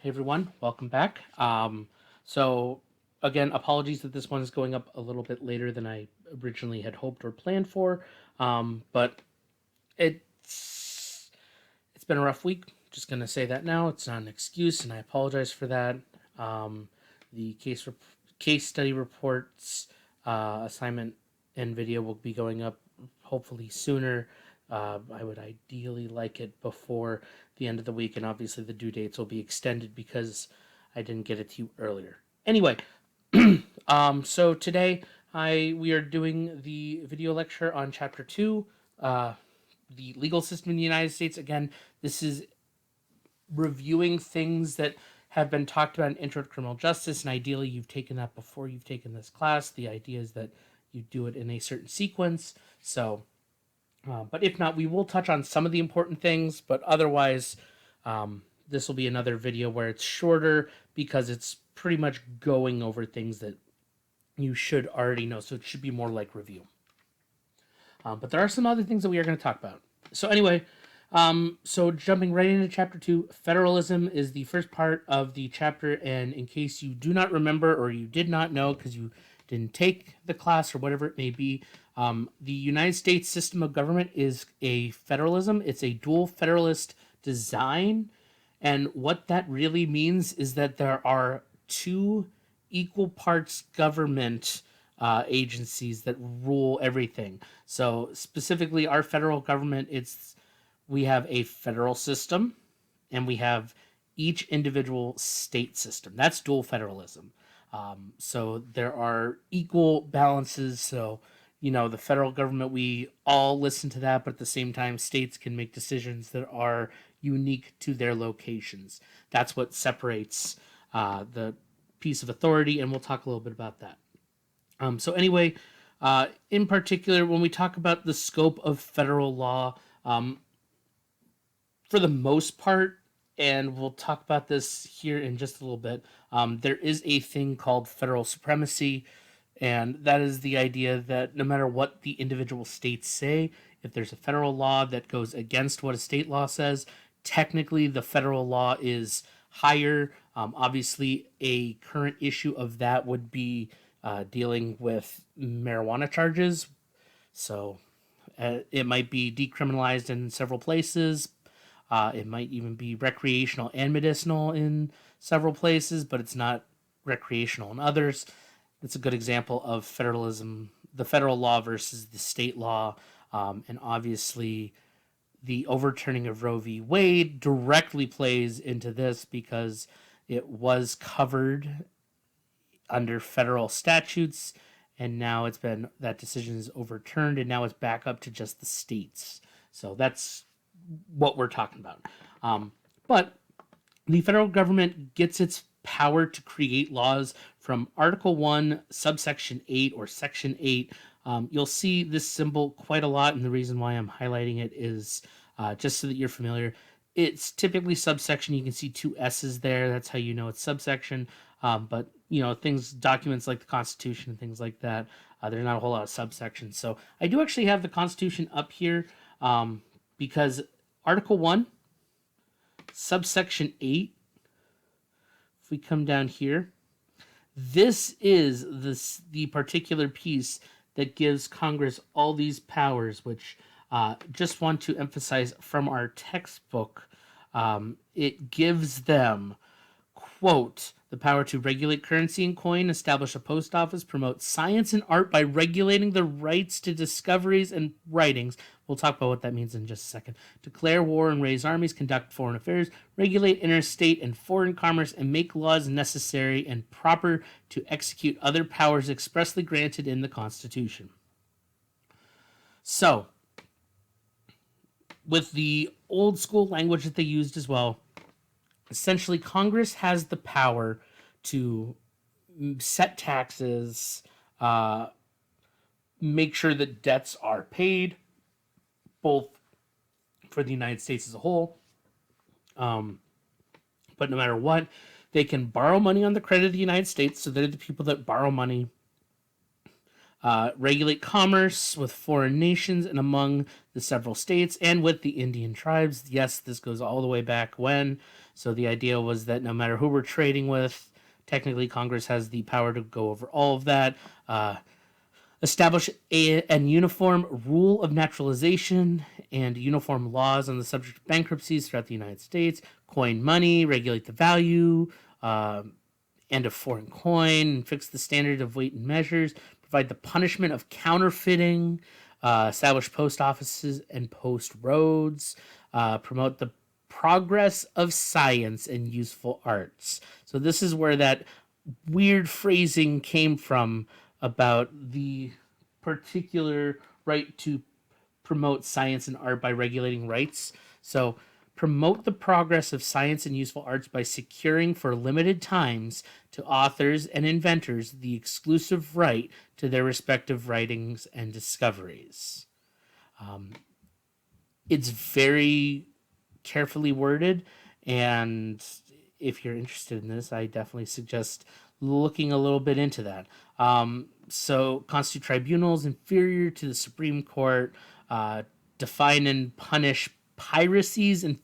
Hey everyone, welcome back. So again, apologies that this one is going up a little bit later than I originally had hoped or planned for. But it's been a rough week. Just gonna say that now. It's not an excuse, and I apologize for that. Um, the case study reports assignment and video will be going up hopefully sooner. I would ideally like it before the end of the week, and obviously the due dates will be extended because I didn't get it to you earlier. Anyway, so today we are doing the video lecture on chapter 2, the legal system in the United States. Again, this is reviewing things that have been talked about in Intro to Criminal Justice, and ideally you've taken that before you've taken this class. The idea is that you do it in a certain sequence. So, but if not, we will touch on some of the important things, but otherwise, this will be another video where it's shorter because it's pretty much going over things that you should already know. So it should be more like review. But there are some other things that we are going to talk about. So anyway, so jumping right into chapter 2, federalism is the first part of the chapter. And in case you do not remember or you did not know because you didn't take the class or whatever it may be, the United States system of government is a federalism. It's a dual federalist design. And what that really means is that there are two equal parts government agencies that rule everything. So specifically, our federal government, we have a federal system, and we have each individual state system. That's dual federalism. So there are equal balances. So the federal government, we all listen to that, but at the same time, states can make decisions that are unique to their locations. That's what separates the piece of authority, and we'll talk a little bit about that. So anyway, in particular, when we talk about the scope of federal law, for the most part, and we'll talk about this here in just a little bit, there is a thing called federal supremacy, and that is the idea that no matter what the individual states say, if there's a federal law that goes against what a state law says, technically the federal law is higher. Obviously, a current issue of that would be dealing with marijuana charges. So it might be decriminalized in several places. It might even be recreational and medicinal in several places, but it's not recreational in others. That's a good example of federalism, the federal law versus the state law. And obviously, the overturning of Roe v. Wade directly plays into this because it was covered under federal statutes, and now that decision is overturned, and now it's back up to just the states. So that's what we're talking about. But the federal government gets its power to create laws from Article 1, subsection 8, or Section 8. You'll see this symbol quite a lot, and the reason why I'm highlighting it is just so that you're familiar. It's typically subsection. You can see two S's there. That's how you know it's subsection. But documents like the Constitution and things like that, there's not a whole lot of subsections. So I do actually have the Constitution up here because Article 1, subsection 8, if we come down here, this is the particular piece that gives Congress all these powers, which just want to emphasize from our textbook. It gives them, quote, the power to regulate currency and coin, establish a post office, promote science and art by regulating the rights to discoveries and writings. We'll talk about what that means in just a second. Declare war and raise armies, conduct foreign affairs, regulate interstate and foreign commerce, and make laws necessary and proper to execute other powers expressly granted in the Constitution. So, with the old school language that they used as well, essentially Congress has the power to set taxes, make sure that debts are paid, both for the United States as a whole. But no matter what, they can borrow money on the credit of the United States, so they're the people that borrow money. regulate commerce with foreign nations and among the several states and with the Indian tribes. Yes, this goes all the way back when. So the idea was that no matter who we're trading with, technically Congress has the power to go over all of that. Establish an uniform rule of naturalization and uniform laws on the subject of bankruptcies throughout the United States, coin money, regulate the value and of foreign coin, fix the standard of weight and measures, provide the punishment of counterfeiting, establish post offices and post roads, promote the progress of science and useful arts. So this is where that weird phrasing came from about the particular right to promote science and art by regulating rights. So, promote the progress of science and useful arts by securing for limited times to authors and inventors the exclusive right to their respective writings and discoveries. Um, it's very carefully worded, and if you're interested in this, I definitely suggest looking a little bit into that. So, constitute tribunals inferior to the Supreme Court, uh, define and punish piracies and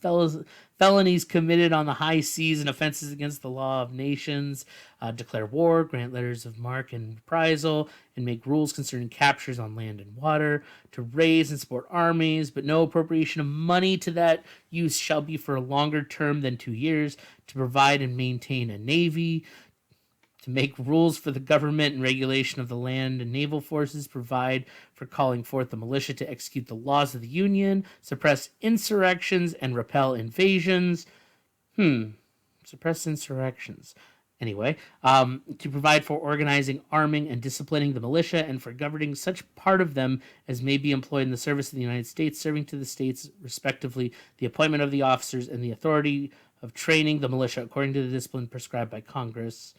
felonies committed on the high seas and offenses against the law of nations, declare war, grant letters of marque and reprisal, and make rules concerning captures on land and water, to raise and support armies, but no appropriation of money to that use shall be for a longer term than 2 years, to provide and maintain a navy, to make rules for the government and regulation of the land and naval forces, provide for calling forth the militia to execute the laws of the Union, suppress insurrections and repel invasions. Suppress insurrections. Anyway, to provide for organizing, arming, and disciplining the militia, and for governing such part of them as may be employed in the service of the United States, serving to the states respectively, the appointment of the officers, and the authority of training the militia according to the discipline prescribed by Congress.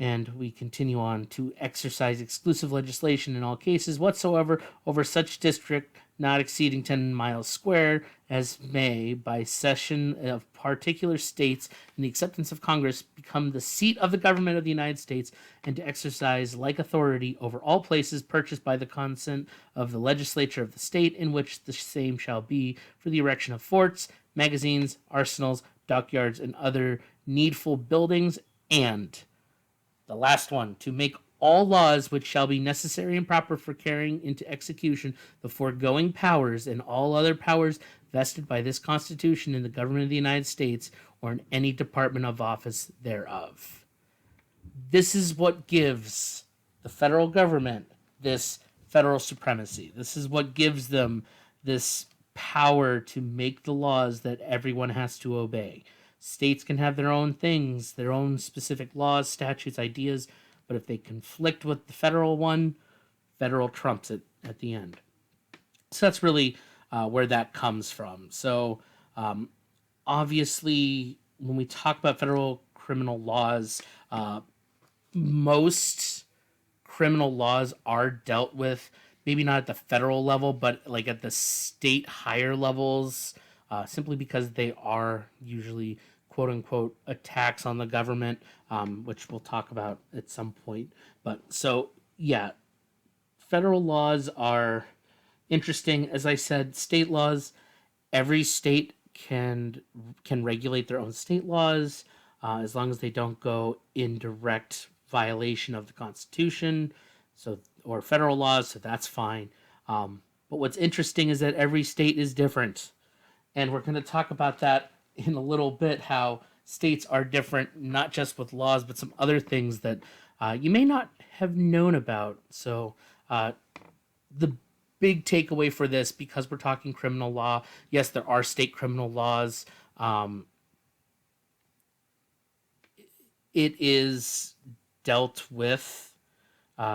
And we continue on to exercise exclusive legislation in all cases whatsoever over such district not exceeding 10 miles square as may, by cession of particular states and the acceptance of Congress, become the seat of the government of the United States, and to exercise like authority over all places purchased by the consent of the legislature of the state in which the same shall be, for the erection of forts, magazines, arsenals, dockyards, and other needful buildings, and the last one, to make all laws which shall be necessary and proper for carrying into execution the foregoing powers and all other powers vested by this Constitution in the government of the United States or in any department of office thereof. This is what gives the federal government this federal supremacy. This is what gives them this power to make the laws that everyone has to obey. States can have their own things, their own specific laws, statutes, ideas, but if they conflict with the federal one, federal trumps it at the end. So that's really where that comes from. So obviously, when we talk about federal criminal laws, most criminal laws are dealt with, maybe not at the federal level, but like at the state higher levels, simply because they are usually quote unquote attacks on the government, which we'll talk about at some point. But so, yeah, federal laws are interesting. As I said, state laws, every state can regulate their own state laws as long as they don't go in direct violation of the Constitution, so or federal laws. So that's fine. But what's interesting is that every state is different, and we're going to talk about that in a little bit. How states are different, not just with laws, but some other things that you may not have known about. So the big takeaway for this, because we're talking criminal law, yes, there are state criminal laws. It is dealt with.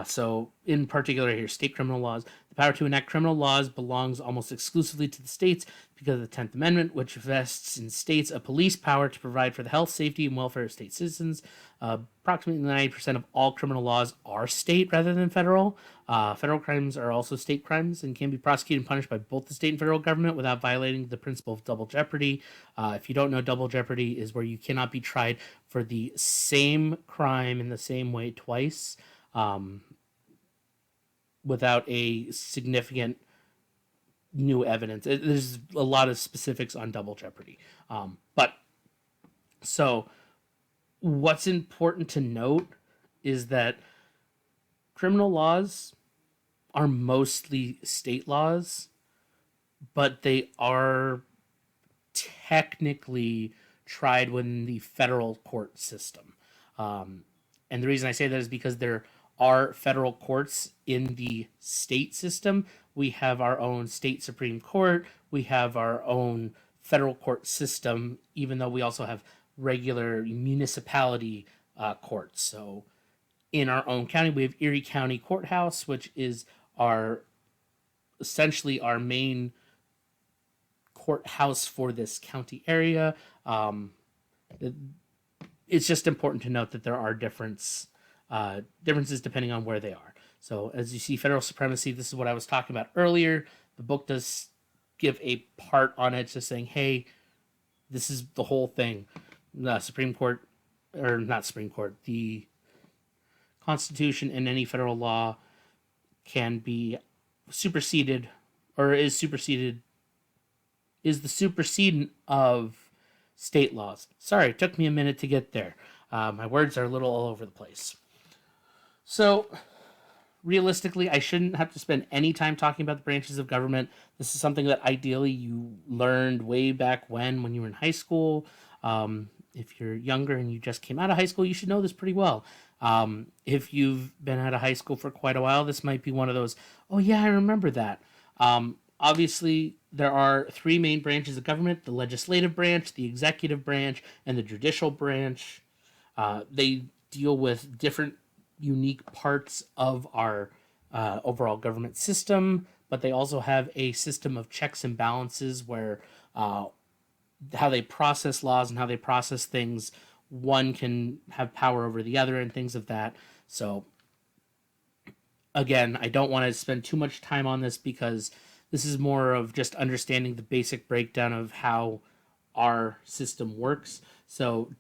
So, in particular, here, state criminal laws. The power to enact criminal laws belongs almost exclusively to the states because of the 10th Amendment, which vests in states a police power to provide for the health, safety, and welfare of state citizens. Approximately 90% of all criminal laws are state rather than federal. Federal crimes are also state crimes and can be prosecuted and punished by both the state and federal government without violating the principle of double jeopardy. If you don't know, double jeopardy is where you cannot be tried for the same crime in the same way twice. without a significant new evidence. There's a lot of specifics on double jeopardy. But so what's important to note is that criminal laws are mostly state laws, but they are technically tried within the federal court system. Um, and the reason I say that is because there are federal courts in the state system. We have our own state Supreme Court, we have our own federal court system, even though we also have regular municipality courts. So in our own county, we have Erie County Courthouse, which is our essentially our main courthouse for this county area. Um, it's just important to note that there are differences depending on where they are. So as you see, federal supremacy. This is what I was talking about earlier. The book does give a part on it, just saying, "Hey, this is the whole thing." The Supreme Court, or not Supreme Court, the Constitution and any federal law can be superseded, or is superseded, is the supersedent of state laws. Sorry, it took me a minute to get there. My words are a little all over the place. So, realistically, I shouldn't have to spend any time talking about the branches of government. This is something that ideally you learned way back when you were in high school. If you're younger and you just came out of high school, you should know this pretty well. If you've been out of high school for quite a while, this might be one of those, oh yeah, I remember that. Obviously, there are three main branches of government: the legislative branch, the executive branch, and the judicial branch. They deal with different unique parts of our overall government system, but they also have a system of checks and balances where how they process laws and how they process things, one can have power over the other and things of that. So, again, I don't want to spend too much time on this because this is more of just understanding the basic breakdown of how our system works. So,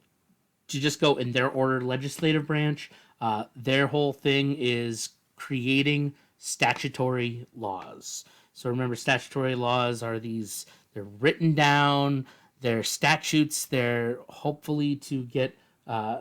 to just go in their order: legislative branch, their whole thing is creating statutory laws. So remember, statutory laws are these, they're written down, they're statutes, they're hopefully to get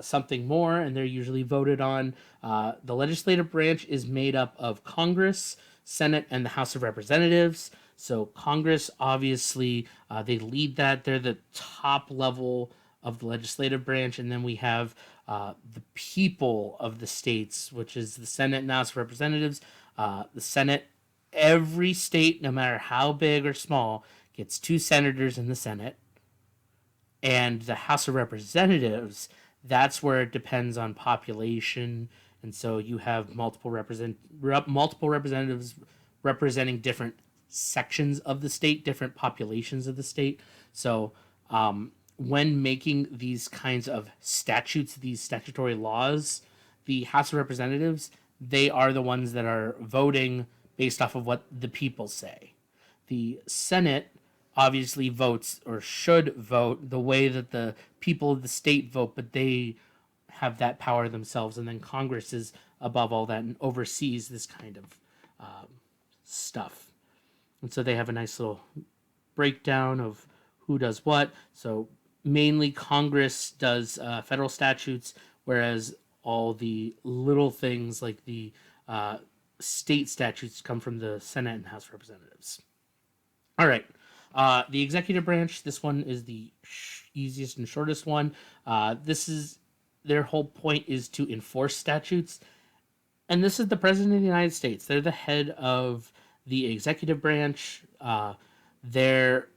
something more, and they're usually voted on. The legislative branch is made up of Congress, Senate, and the House of Representatives. So Congress, obviously, they lead that. They're the top level of the legislative branch, and then we have the people of the states, which is the Senate and House of Representatives. The Senate, every state, no matter how big or small, gets two senators in the Senate, and the House of Representatives, that's where it depends on population, and so you have multiple representatives representing different sections of the state, different populations of the state. So when making these kinds of statutes, these statutory laws, the House of Representatives, they are the ones that are voting based off of what the people say. The Senate obviously votes, or should vote, the way that the people of the state vote, but they have that power themselves. And then Congress is above all that and oversees this kind of stuff. And so they have a nice little breakdown of who does what. So mainly Congress does federal statutes, whereas all the little things like the state statutes come from the Senate and House of Representatives. All right. The executive branch, this one is the easiest and shortest one. This is their whole point is to enforce statutes. And this is the President of the United States. They're the head of the executive branch. They're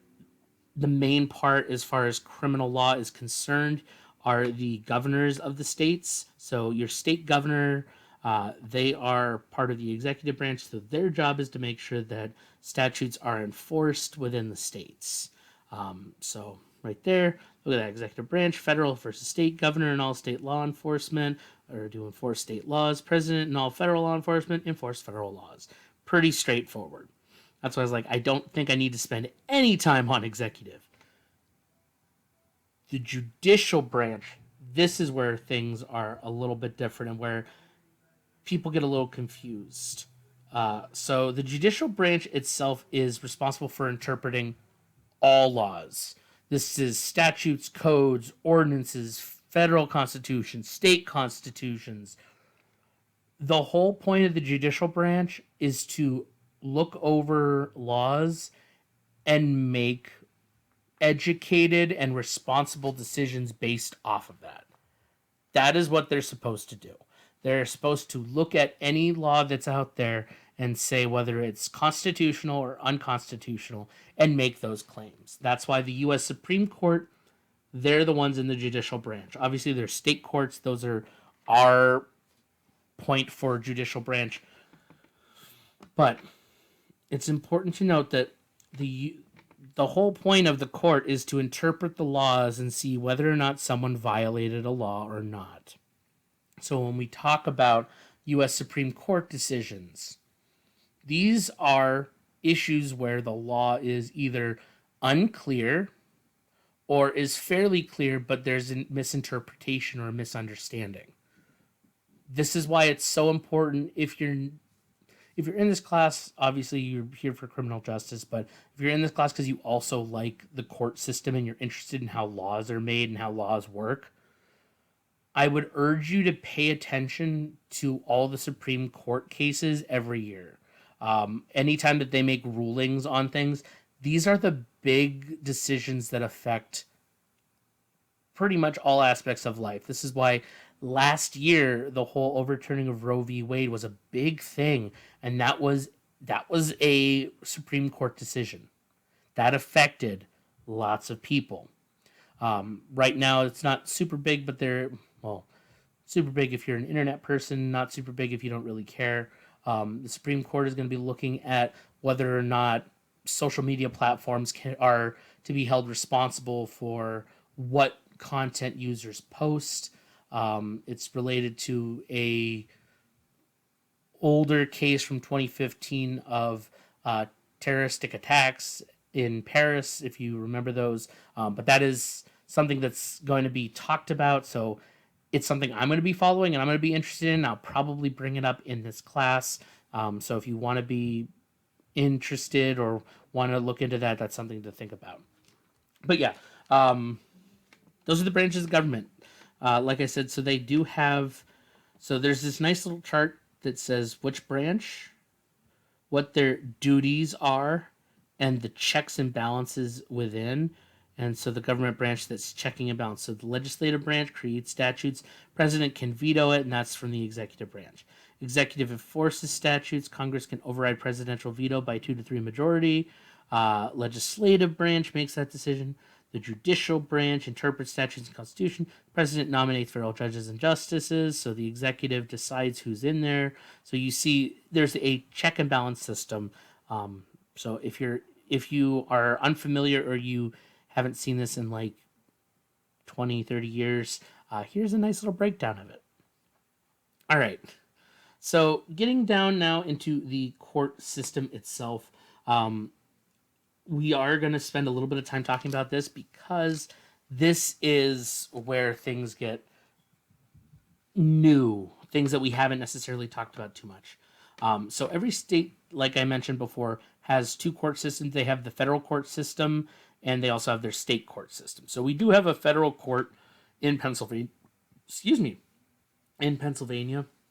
the main part as far as criminal law is concerned are the governors of the states. So your state governor, they are part of the executive branch. So their job is to make sure that statutes are enforced within the states. So right there, look at that executive branch: federal versus state, governor and all state law enforcement, or to enforce state laws, president and all federal law enforcement, enforce federal laws. Pretty straightforward. That's why I was like, I don't think I need to spend any time on executive. The judicial branch, this is where things are a little bit different and where people get a little confused. So the judicial branch itself is responsible for interpreting all laws. This is statutes, codes, ordinances, federal constitutions, state constitutions. The whole point of the judicial branch is to look over laws and make educated and responsible decisions based off of that. That is what they're supposed to do. They're supposed to look at any law that's out there and say whether it's constitutional or unconstitutional and make those claims. That's why the US Supreme Court, they're the ones in the judicial branch. Obviously, there's state courts, those are our point for judicial branch. But it's important to note that the whole point of the court is to interpret the laws and see whether or not someone violated a law or not. So when we talk about US Supreme Court decisions, these are issues where the law is either unclear or is fairly clear, but there's a misinterpretation or a misunderstanding. This is why it's so important. If you're in this class, obviously you're here for criminal justice, but if you're in this class because you also like the court system and you're interested in how laws are made and how laws work, I would urge you to pay attention to all the Supreme Court cases every year. Anytime that they make rulings on things, these are the big decisions that affect pretty much all aspects of life. This is why last year the whole overturning of Roe v. Wade was a big thing, and that was a Supreme Court decision that affected lots of people. Right now, it's not super big, but super big if you're an internet person, not super big if you don't really care. The Supreme Court is going to be looking at whether or not social media platforms are to be held responsible for what content users post. It's related to a older case from 2015 of terroristic attacks in Paris, if you remember those. But that is something that's going to be talked about. So it's something I'm going to be following and I'm going to be interested in. I'll probably bring it up in this class. So if you want to be interested or want to look into that, that's something to think about. But yeah, those are the branches of government. Like I said, so they do have, so there's this nice little chart that says which branch, what their duties are, and the checks and balances within. And so the government branch that's checking and balance. So the legislative branch creates statutes. President can veto it, and that's from the executive branch. Executive enforces statutes. Congress can override presidential veto by 2 to 3 majority. Legislative branch makes that decision. The judicial branch interprets statutes and constitution. The president nominates federal judges and justices. So the executive decides who's in there. So you see there's a check and balance system. So if you are unfamiliar or you haven't seen this in like 20, 30 years, here's a nice little breakdown of it. All right. So getting down now into the court system itself, we are going to spend a little bit of time talking about this because this is where things get new, things that we haven't necessarily talked about too much. So every state, like I mentioned before, has 2 court systems. They have the federal court system and they also have their state court system. So we do have a federal court in Pennsylvania,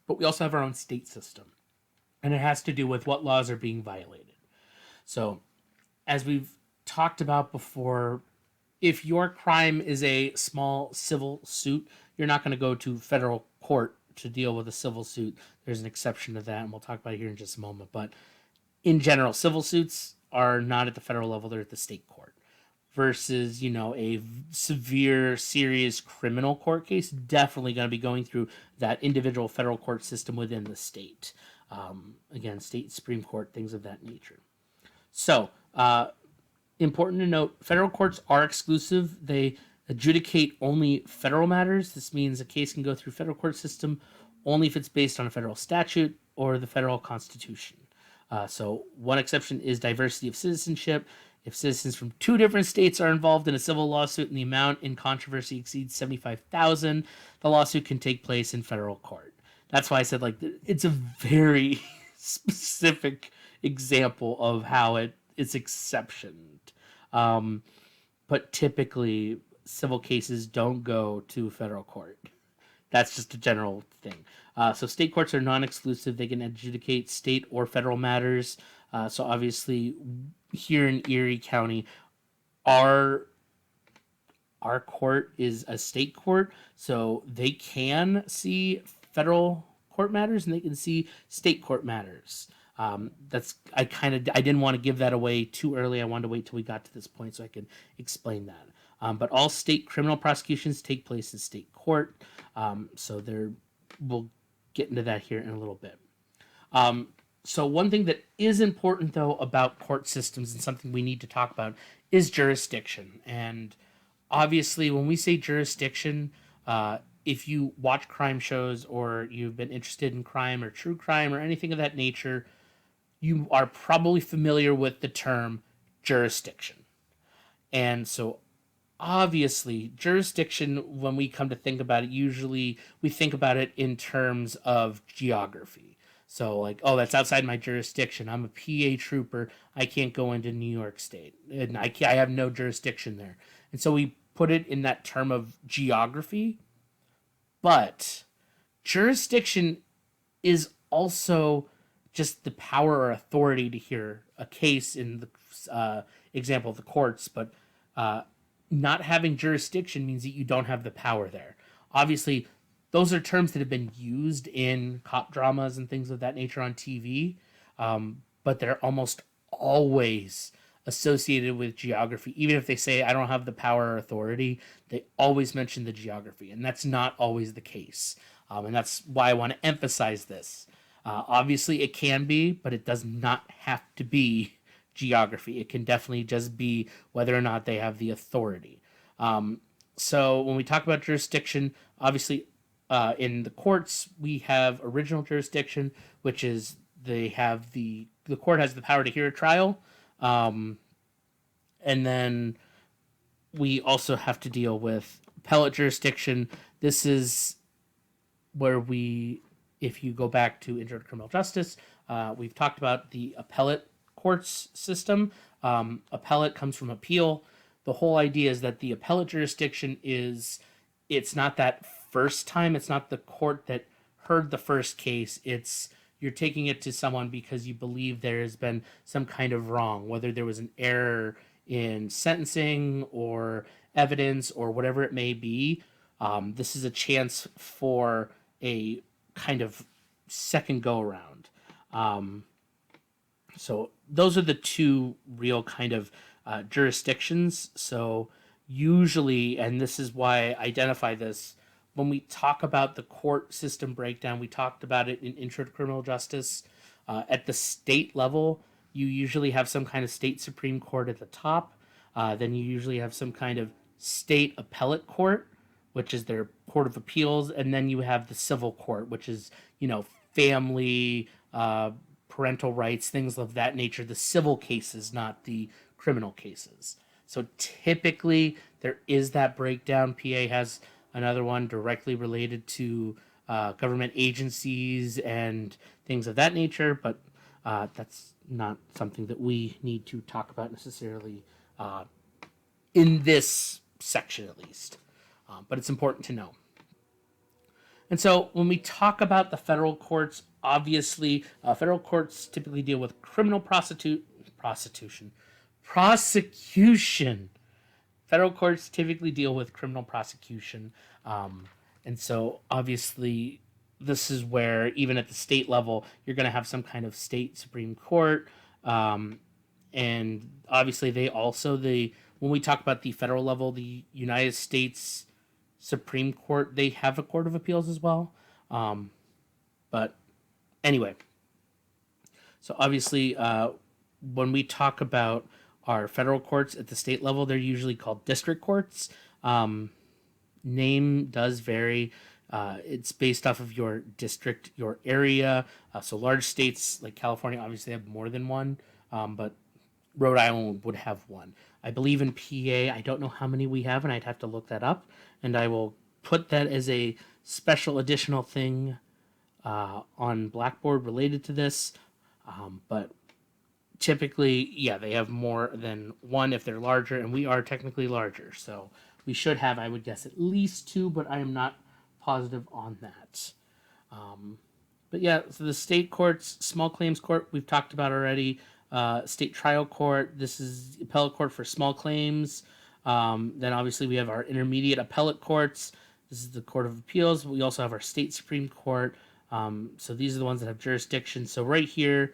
but we also have our own state system. And it has to do with what laws are being violated. So as we've talked about before, if your crime is a small civil suit, you're not going to go to federal court to deal with a civil suit. There's an exception to that, and we'll talk about it here in just a moment. But in general, civil suits are not at the federal level, they're at the state court. Versus, a severe, serious criminal court case, definitely going to be going through that individual federal court system within the state. Again, state Supreme Court, things of that nature. So, important to note, federal courts are exclusive. They adjudicate only federal matters. This means a case can go through federal court system only if it's based on a federal statute or the federal constitution. So one exception is diversity of citizenship. If citizens from 2 different states are involved in a civil lawsuit and the amount in controversy exceeds $75,000, the lawsuit can take place in federal court. That's why I said it's a very specific example of how it is exceptioned. Um, but typically, civil cases don't go to federal court. That's just a general thing. So state courts are non-exclusive; they can adjudicate state or federal matters. So obviously, here in Erie County, our our court is a state court, so they can see federal court matters and they can see state court matters. That's I didn't want to give that away too early. I wanted to wait till we got to this point so I could explain that. But all state criminal prosecutions take place in state court. So there, we'll get into that here in a little bit. So one thing that is important though about court systems and something we need to talk about is jurisdiction. And obviously, when we say jurisdiction, if you watch crime shows or you've been interested in crime or true crime or anything of that nature, you are probably familiar with the term jurisdiction. And so obviously jurisdiction, when we come to think about it, usually we think about it in terms of geography. So like, oh, that's outside my jurisdiction. I'm a PA trooper. I can't go into New York State, and I have no jurisdiction there. And so we put it in that term of geography. But jurisdiction is also just the power or authority to hear a case in the example of the courts. But uh, not having jurisdiction means that you don't have the power there. Obviously, those are terms that have been used in cop dramas and things of that nature on TV, but they're almost always associated with geography. Even if they say, I don't have the power or authority, they always mention the geography, and that's not always the case. And that's why I want to emphasize this. Obviously, it can be, but it does not have to be geography. It can definitely just be whether or not they have the authority. So when we talk about jurisdiction, obviously in the courts we have original jurisdiction, which is the court has the power to hear a trial, um, and then we also have to deal with appellate jurisdiction. This is where if you go back to intro to criminal justice, we've talked about the appellate courts system. Appellate comes from appeal. The whole idea is that the appellate jurisdiction it's not that first time. It's not the court that heard the first case. It's you're taking it to someone because you believe there has been some kind of wrong, whether there was an error in sentencing or evidence or whatever it may be. This is a chance for a kind of second go around. So those are the two real kind of jurisdictions. So usually, and this is why I identify this, when we talk about the court system breakdown, we talked about it in Intro to Criminal Justice. At the state level, you usually have some kind of state Supreme Court at the top. Then you usually have some kind of state appellate court, which is their court of appeals, and then you have the civil court, which is family, parental rights, things of that nature. The civil cases, not the criminal cases. So typically there is that breakdown. PA has another one directly related to government agencies and things of that nature, but that's not something that we need to talk about necessarily in this section, at least. But it's important to know. And so when we talk about the federal courts, obviously, federal courts typically deal with criminal prosecution. Federal courts typically deal with criminal prosecution. And so obviously, this is where, even at the state level, you're going to have some kind of state Supreme Court. And obviously, when we talk about the federal level, the United States Supreme Court, they have a court of appeals as well. But anyway, so obviously, when we talk about our federal courts at the state level, they're usually called district courts. Name does vary. It's based off of your district, your area. So large states like California obviously have more than one, but Rhode Island would have one. I believe in PA, I don't know how many we have, and I'd have to look that up. And I will put that as a special additional thing on Blackboard related to this. But typically, yeah, they have more than one if they're larger, and we are technically larger. So we should have, I would guess, at least two, but I am not positive on that. Um, but yeah, so the state courts, small claims court, we've talked about already. State trial court, this is appellate court for small claims. Then obviously we have our intermediate appellate courts. This is the Court of Appeals. We also have our state Supreme Court. So these are the ones that have jurisdiction. So right here,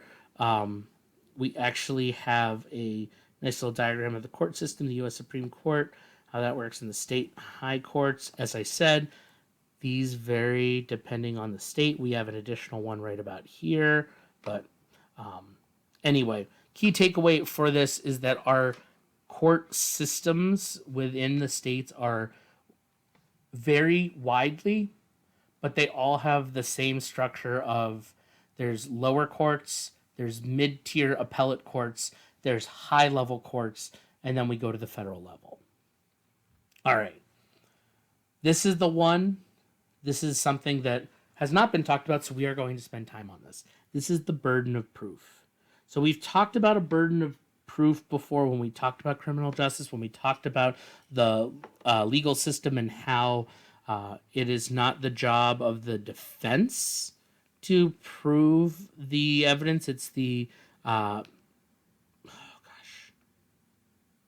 we actually have a nice little diagram of the court system, the U.S. Supreme Court, how that works in the state high courts. As I said, these vary depending on the state. We have an additional one right about here. But anyway, key takeaway for this is that our court systems within the states are vary widely, but they all have the same structure of there's lower courts, there's mid-tier appellate courts, there's high-level courts, and then we go to the federal level. All right. This is the one. This is something that has not been talked about, so we are going to spend time on this. This is the burden of proof. So we've talked about a burden of proof before when we talked about criminal justice, when we talked about the legal system and how it is not the job of the defense to prove the evidence. It's the I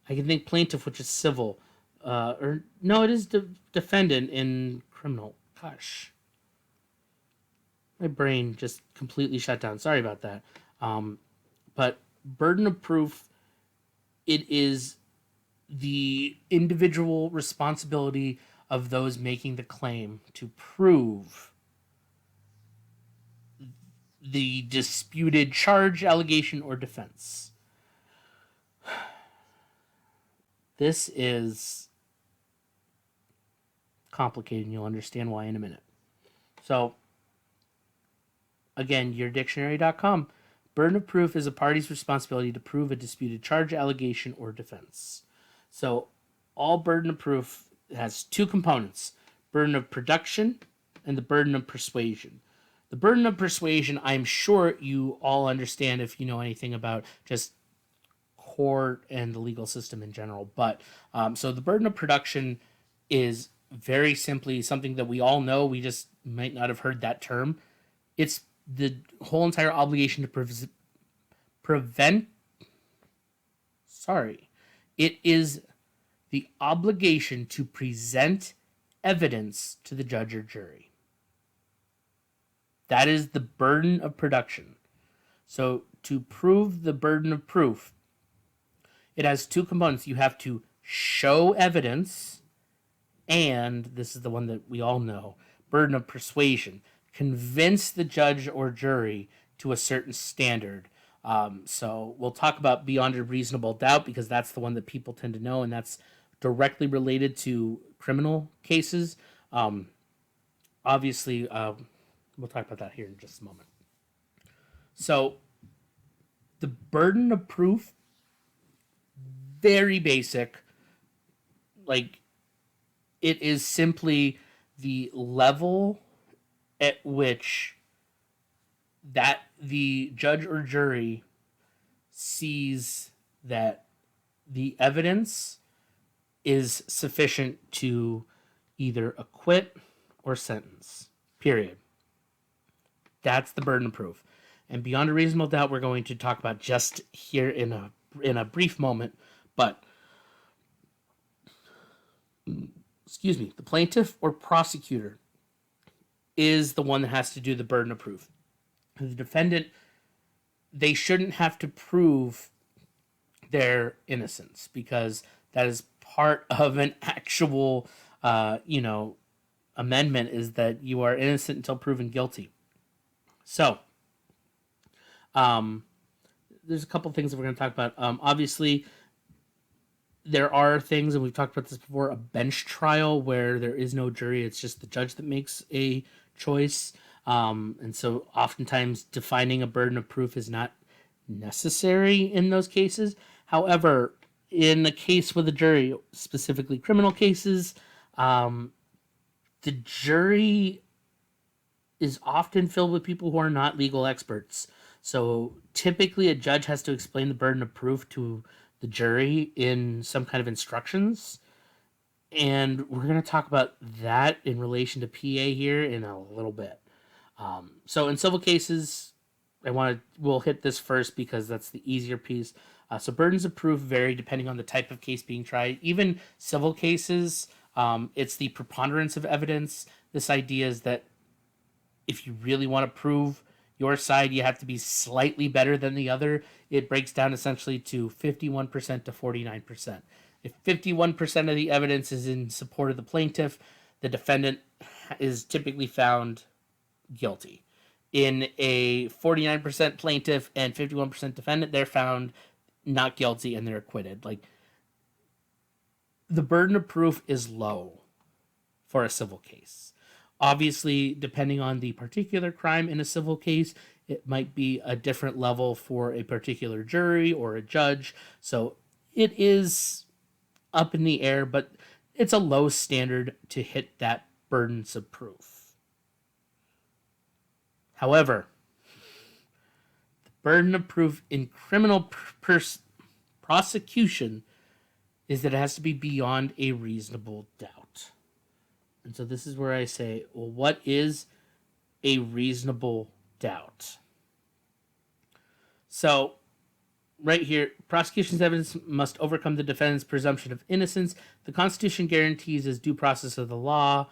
can think plaintiff, which is civil, or no, it is defendant in criminal. Gosh, my brain just completely shut down. Sorry about that. But burden of proof, it is the individual responsibility of those making the claim to prove the disputed charge, allegation, or defense. This is complicated, and you'll understand why in a minute. So, again, yourdictionary.com. Burden of proof is a party's responsibility to prove a disputed charge, allegation, or defense. So, all burden of proof has two components: burden of production and the burden of persuasion. The burden of persuasion, I'm sure you all understand if you know anything about just court and the legal system in general. But so the burden of production is very simply something that we all know. We just might not have heard that term. It's the whole entire obligation to prevent. Sorry. It is the obligation to present evidence to the judge or jury. That is the burden of production. So to prove the burden of proof, it has two components. You have to show evidence, and this is the one that we all know, burden of persuasion. Convince the judge or jury to a certain standard. So we'll talk about beyond a reasonable doubt because that's the one that people tend to know, and that's directly related to criminal cases. Obviously, we'll talk about that here in just a moment. So the burden of proof, very basic. Like, it is simply the level at which that the judge or jury sees that the evidence is sufficient to either acquit or sentence. Period. That's the burden of proof. And beyond a reasonable doubt, we're going to talk about just here in a brief moment. But, excuse me, the plaintiff or prosecutor is the one that has to do the burden of proof. The defendant, they shouldn't have to prove their innocence because that is part of an actual, amendment, is that you are innocent until proven guilty. So, there's a couple things that we're going to talk about. Obviously, there are things, and we've talked about this before, a bench trial where there is no jury. It's just the judge that makes a choice. And so oftentimes defining a burden of proof is not necessary in those cases. However, in the case with a jury, specifically criminal cases, the jury is often filled with people who are not legal experts. So typically, a judge has to explain the burden of proof to the jury in some kind of instructions. And we're going to talk about that in relation to PA here in a little bit. So in civil cases, we'll hit this first because that's the easier piece. So burdens of proof vary depending on the type of case being tried. Even civil cases, it's the preponderance of evidence. This idea is that if you really want to prove your side, you have to be slightly better than the other. It breaks down essentially to 51% to 49%. If 51% of the evidence is in support of the plaintiff, the defendant is typically found guilty. In a 49% plaintiff and 51% defendant, they're found not guilty and they're acquitted. Like, the burden of proof is low for a civil case. Obviously, depending on the particular crime in a civil case, it might be a different level for a particular jury or a judge. So it is up in the air, but it's a low standard to hit that burdens of proof. However, the burden of proof in criminal prosecution is that it has to be beyond a reasonable doubt. And so this is where I say, well, what is a reasonable doubt? So right here, prosecution's evidence must overcome the defendant's presumption of innocence. The Constitution guarantees as due process of the law.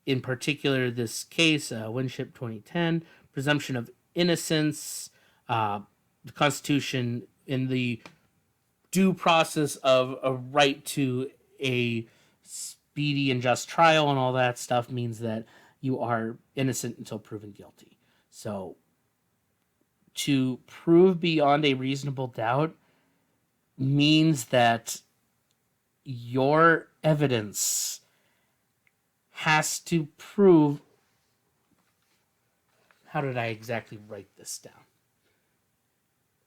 In particular, this case, Winship 2010, presumption of innocence. The Constitution, in the due process of a right to a speedy and just trial and all that stuff, means that you are innocent until proven guilty. So to prove beyond a reasonable doubt means that your evidence has to prove. How did I exactly write this down?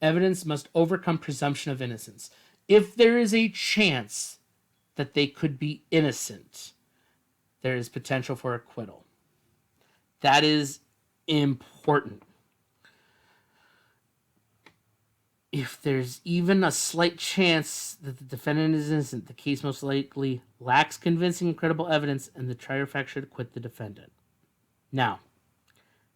Evidence must overcome presumption of innocence. If there is a chance that they could be innocent, there is potential for acquittal. That is important. If there's even a slight chance that the defendant is innocent, the case most likely lacks convincing and credible evidence, and the trier of fact should acquit the defendant. Now,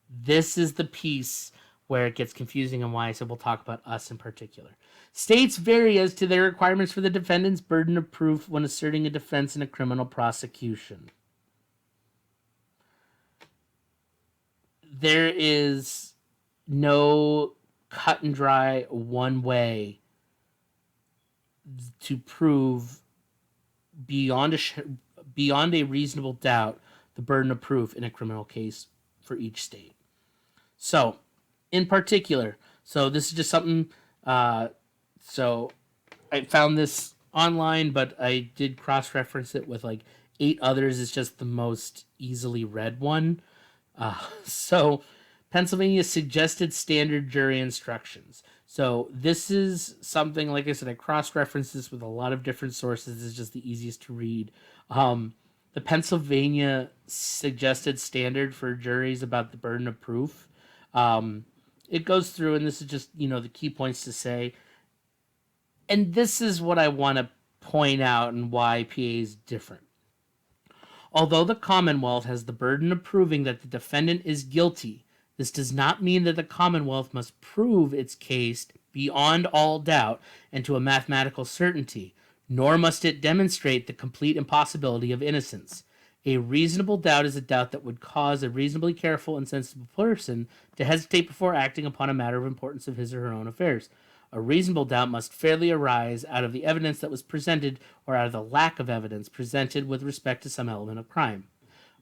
this is the piece where it gets confusing and why I said we'll talk about us in particular. States vary as to their requirements for the defendant's burden of proof when asserting a defense in a criminal prosecution. There is no cut and dry one way to prove beyond a reasonable doubt the burden of proof in a criminal case for each state. So, in particular, so this is just something, so I found this online, but I did cross-reference it with like 8 others. It's just the most easily read one. So Pennsylvania's suggested standard jury instructions. So this is something, like I said, I cross-referenced this with a lot of different sources. It's just the easiest to read. The Pennsylvania suggested standard for juries about the burden of proof. It goes through, and this is just, the key points to say. And this is what I want to point out and why PA is different. Although the Commonwealth has the burden of proving that the defendant is guilty, this does not mean that the Commonwealth must prove its case beyond all doubt and to a mathematical certainty, nor must it demonstrate the complete impossibility of innocence. A reasonable doubt is a doubt that would cause a reasonably careful and sensible person to hesitate before acting upon a matter of importance of his or her own affairs. A reasonable doubt must fairly arise out of the evidence that was presented or out of the lack of evidence presented with respect to some element of crime.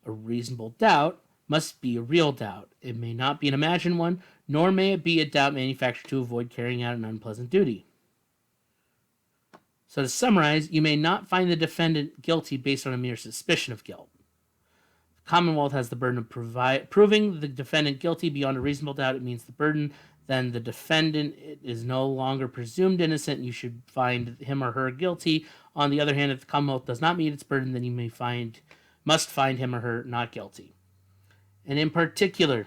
A reasonable doubt must be a real doubt. It may not be an imagined one, nor may it be a doubt manufactured to avoid carrying out an unpleasant duty. So to summarize, you may not find the defendant guilty based on a mere suspicion of guilt. The Commonwealth has the burden of proving the defendant guilty beyond a reasonable doubt. It means the burden. Then the defendant is no longer presumed innocent, and you should find him or her guilty. On the other hand, if the Commonwealth does not meet its burden, then you must find him or her not guilty. And in particular,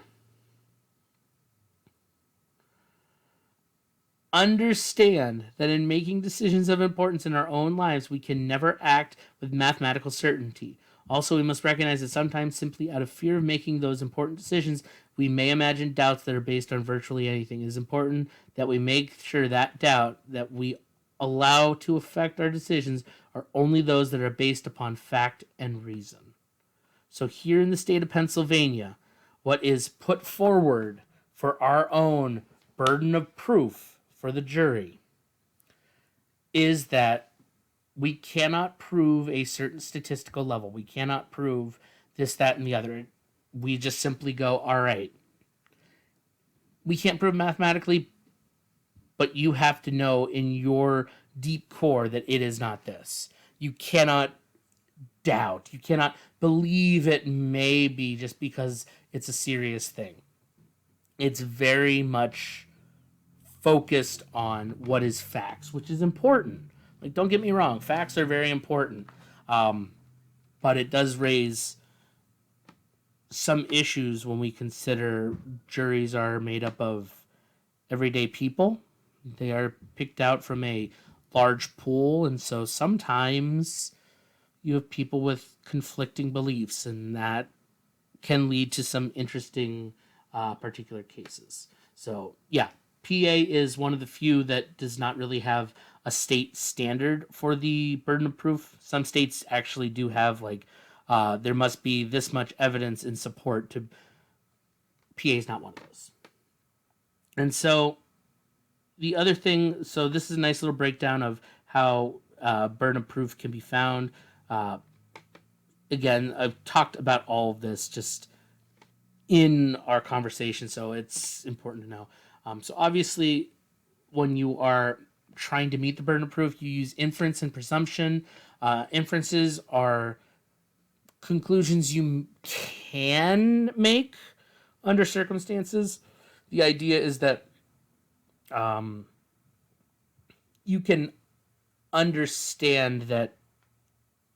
Understand that in making decisions of importance in our own lives, we can never act with mathematical certainty. Also, we must recognize that sometimes, simply out of fear of making those important decisions, we may imagine doubts that are based on virtually anything. It is important that we make sure that doubt that we allow to affect our decisions are only those that are based upon fact and reason. So, here in the state of Pennsylvania, what is put forward for our own burden of proof for the jury is that we cannot prove a certain statistical level. We cannot prove this, that, and the other. We just simply go, all right, we can't prove mathematically, but you have to know in your deep core that it is not this. You cannot doubt. You cannot believe it may be just because it's a serious thing. It's very much focused on what is facts, which is important. Like, don't get me wrong, facts are very important, but it does raise some issues when we consider juries are made up of everyday people. They are picked out from a large pool, and so sometimes you have people with conflicting beliefs, and that can lead to some interesting particular cases. So, yeah, PA is one of the few that does not really have a state standard for the burden of proof. Some states actually do have, like, there must be this much evidence in support to. PA is not one of those. And so the other thing, so this is a nice little breakdown of how burden of proof can be found. Again, I've talked about all of this just in our conversation, so it's important to know. So obviously, when you are trying to meet the burden of proof, you use inference and presumption. Inferences are conclusions you can make under circumstances. The idea is that you can understand that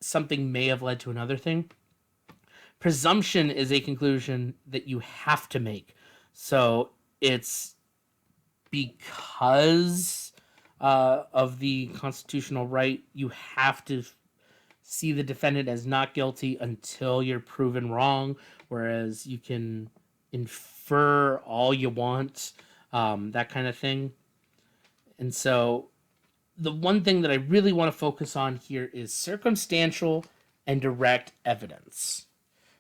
something may have led to another thing. Presumption is a conclusion that you have to make. So it's because of the constitutional right, you have to see the defendant as not guilty until you're proven wrong, whereas you can infer all you want, that kind of thing. And so the one thing that I really want to focus on here is circumstantial and direct evidence.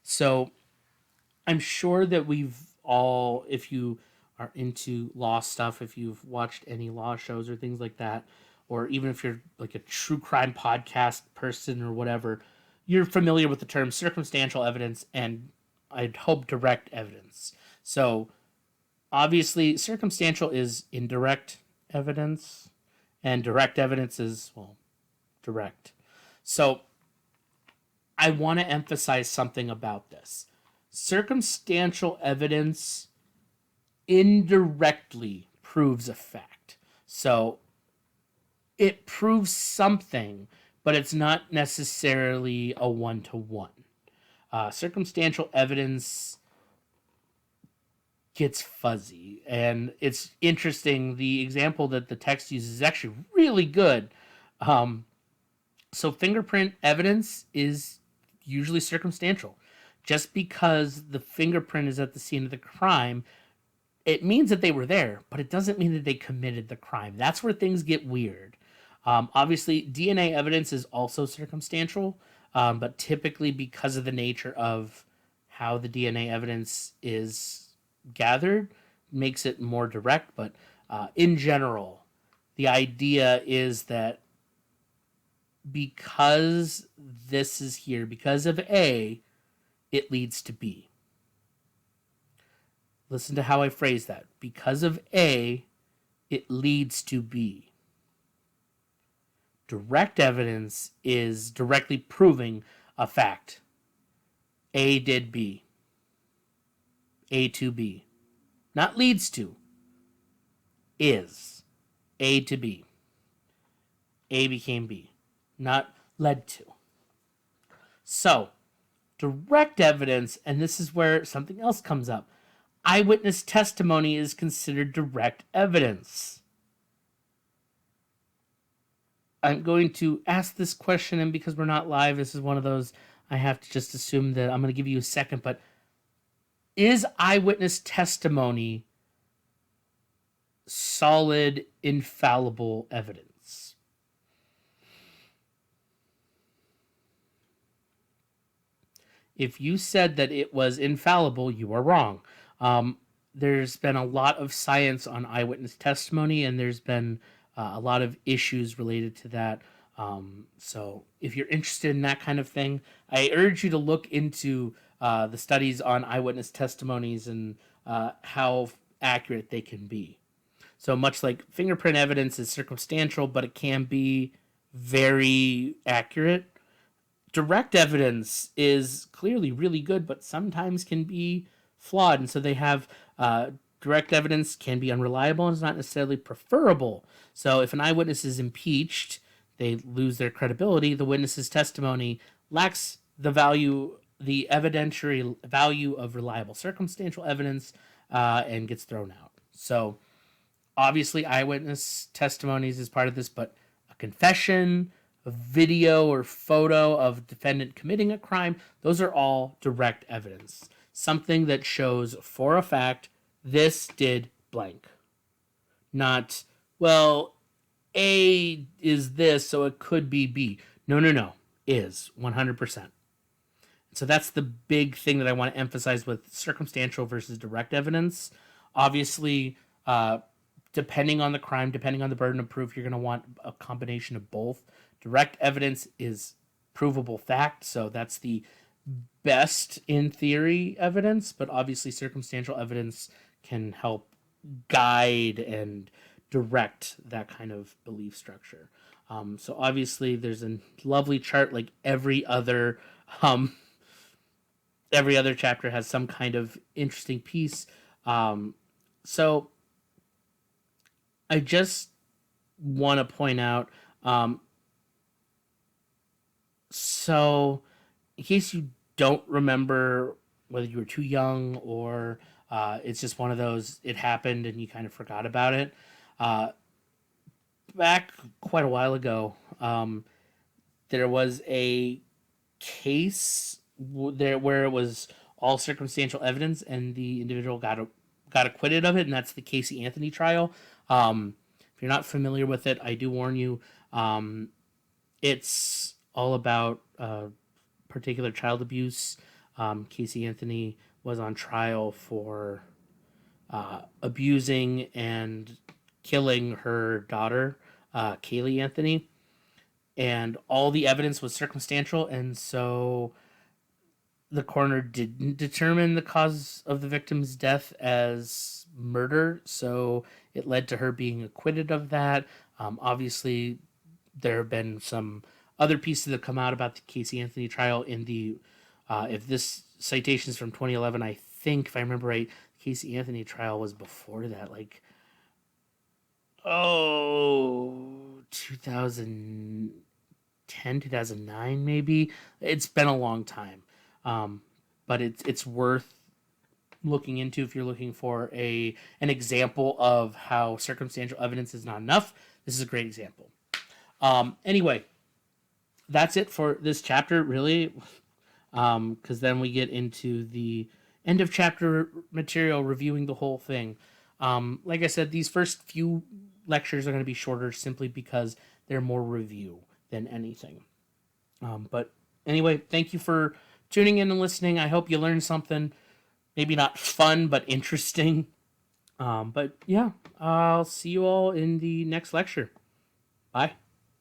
So I'm sure that we've all, if you are into law stuff, if you've watched any law shows or things like that, or even if you're like a true crime podcast person or whatever, you're familiar with the term circumstantial evidence and I'd hope direct evidence. So obviously circumstantial is indirect evidence and direct evidence is, well, direct. So I want to emphasize something about this. Circumstantial evidence indirectly proves a fact. So it proves something, but it's not necessarily a one-to-one. Circumstantial evidence gets fuzzy, and it's interesting. The example that the text uses is actually really good. So fingerprint evidence is usually circumstantial. Just because the fingerprint is at the scene of the crime, it means that they were there, but it doesn't mean that they committed the crime. That's where things get weird. Obviously, DNA evidence is also circumstantial, but typically because of the nature of how the DNA evidence is gathered, makes it more direct. But in general, the idea is that because this is here, because of A, it leads to B. Listen to how I phrase that. Because of A, it leads to B. Direct evidence is directly proving a fact. A did B. A to B. Not leads to. Is. A to B. A became B. Not led to. So, direct evidence, and this is where something else comes up. Eyewitness testimony is considered direct evidence. I'm going to ask this question, and because we're not live, this is one of those I have to just assume that I'm going to give you a second, but is eyewitness testimony solid, infallible evidence? If you said that it was infallible, you are wrong. There's been a lot of science on eyewitness testimony, and there's been a lot of issues related to that. So, if you're interested in that kind of thing, I urge you to look into the studies on eyewitness testimonies and how accurate they can be. So, much like fingerprint evidence is circumstantial, but it can be very accurate, direct evidence is clearly really good, but sometimes can be flawed. And so they have direct evidence can be unreliable and is not necessarily preferable. So if an eyewitness is impeached, they lose their credibility. The witness's testimony lacks the value, the evidentiary value of reliable circumstantial evidence, and gets thrown out. So obviously, eyewitness testimonies is part of this, but a confession, a video or photo of defendant committing a crime, those are all direct evidence. Something that shows for a fact this did blank. Not, well, A is this, so it could be B. No. Is 100%. So that's the big thing that I want to emphasize with circumstantial versus direct evidence. Obviously, depending on the crime, depending on the burden of proof, you're going to want a combination of both. Direct evidence is provable fact, so that's the best in theory evidence, but obviously circumstantial evidence can help guide and direct that kind of belief structure. So obviously there's a lovely chart, like every other chapter has some kind of interesting piece. So I just want to point out, so in case you don't remember whether you were too young or it's just one of those, it happened and you kind of forgot about it. Back quite a while ago, there was a case there where it was all circumstantial evidence and the individual got acquitted of it, and that's the Casey Anthony trial. If you're not familiar with it, I do warn you. It's all about particular child abuse. Casey Anthony was on trial for abusing and killing her daughter, Kaylee Anthony, and all the evidence was circumstantial, and so the coroner didn't determine the cause of the victim's death as murder, so it led to her being acquitted of that. Obviously, there have been some other pieces that have come out about the Casey Anthony trial in the, if this citation is from 2011, I think, if I remember right, the Casey Anthony trial was before that, like, 2010, 2009, maybe. It's been a long time. But it's worth looking into if you're looking for an example of how circumstantial evidence is not enough. This is a great example. Anyway, that's it for this chapter, really, because then we get into the end of chapter material, reviewing the whole thing. Like I said, these first few lectures are going to be shorter simply because they're more review than anything. But anyway, thank you for tuning in and listening. I hope you learned something. Maybe not fun, but interesting. But yeah, I'll see you all in the next lecture. Bye.